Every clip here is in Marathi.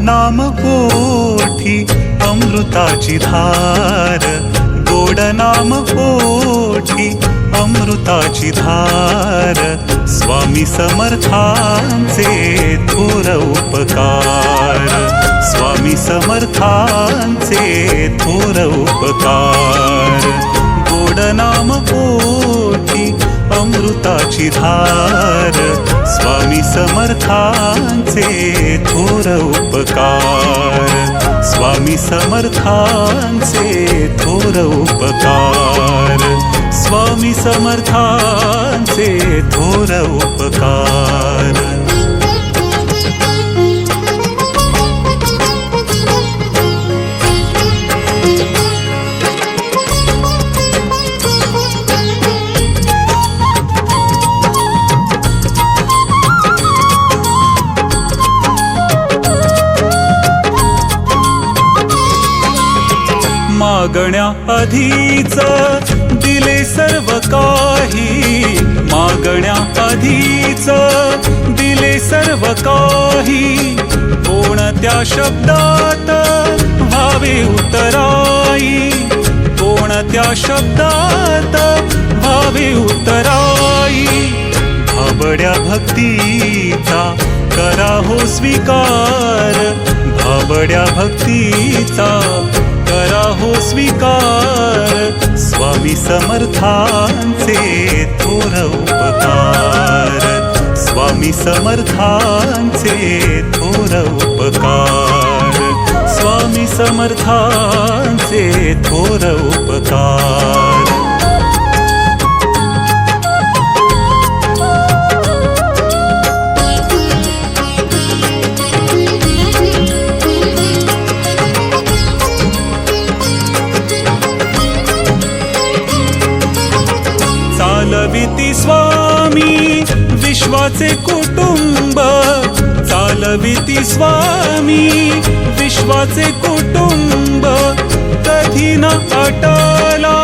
नाम ओठी अमृताची धार, गोड नाम ओठी अमृताची धार, स्वामी समर्थांचे थोर उपकार, स्वामी समर्थांचे थोर उपकार, गोड नाम ओठी अमृताची धार, स्वामी समर्थांचे थोर उपकार, स्वामी समर्थांचे थोर उपकार, स्वामी समर्थांचे थोर उपकार. मागण्या आधीच दिले सर्व काही, मागण्या आधीच दिले सर्व काही, कोणत्या शब्दात व्हावे उतराई, कोणत्या शब्दात व्हावे उतराई, भाबड्या भक्तीचा करा हो स्वीकार, भाबड्या भक्तीचा करा हो स्वीकार, स्वामी समर्थांचे थोर उपकार, स्वामी समर्थांचे थोर उपकार, स्वामी समर्थांचे थोर उपकार. चालविती स्वामी विश्वाचे कुटुंब, चालविती स्वामी विश्वाचे कुटुंब, कधी न आटला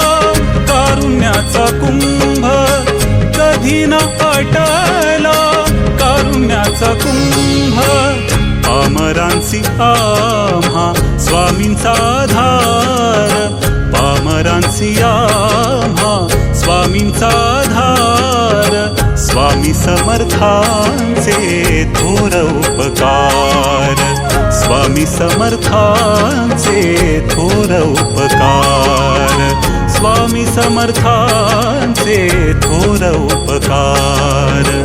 कारुण्याचा कुंभ, कधी न आटला कारुण्याचा कुंभ, पामरांची आम्हा स्वामींचा आधार, पामरांची आम्हा स्वामींचा आधार, स्वामी समर्थांचे थोर उपकार, स्वामी समर्थांचे थोर उपकार, स्वामी समर्थांचे थोर उपकार.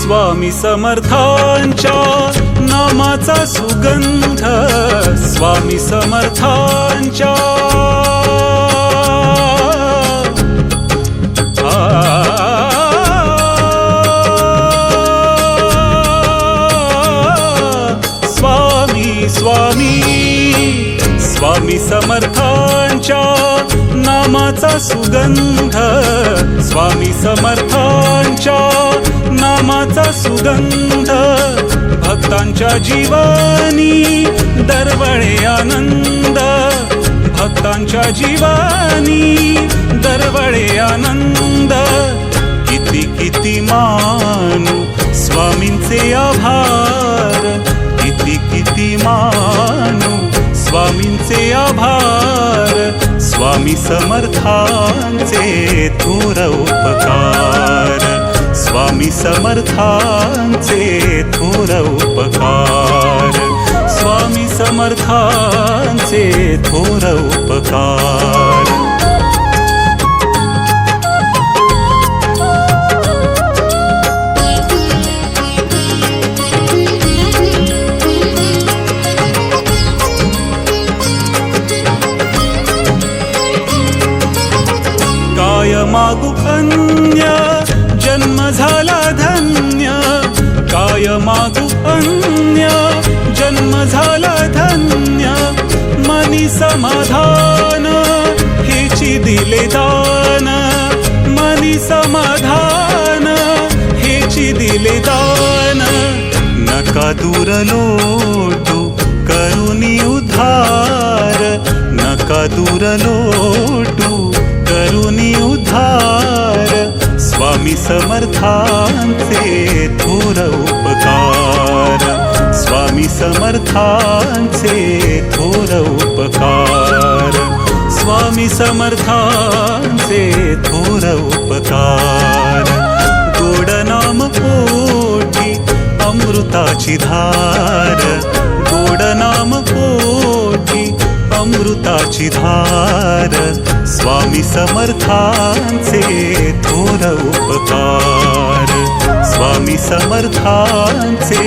स्वामी समर्थांच्या नामाचा सुगंध, स्वामी समर्थांच्या स्वामी स्वामी स्वामी समर्थांच्या नामाचा सुगंध, स्वामी समर्थांच्या नामाचा सुगंध, भक्तांच्या जीवानी दरवळे आनंद, भक्तांच्या जीवानी दरवळे आनंद, किती किती मानू स्वामींचे आभार, किती किती मानू स्वामींचे आभार, स्वामी समर्थांचे थोर उपकार, स्वामी समर्थांचे थोर उपकार, स्वामी समर्थांचे थोर उपकार. काय मागू अन्य जन्म झाला धन्य, काय मागू अन्य जन्म झाला धन्य, मनी समाधान हेची दिले दान, मनी समाधान नका दूर लोटू करुणी उद्धार, नका दूर लोटू करुणी उद्धार, स्वामी समर्थांचे थोर उपकार, स्वामी समर्थांचे थोर उपकार, स्वामी समर्थांचे थोर उपकार. गोड नाम पोटी अमृताची धार, गोड नाम पोटी अमृताची धार, स्वामी समर्थांचे थोर उपकार, स्वामी समर्थांचे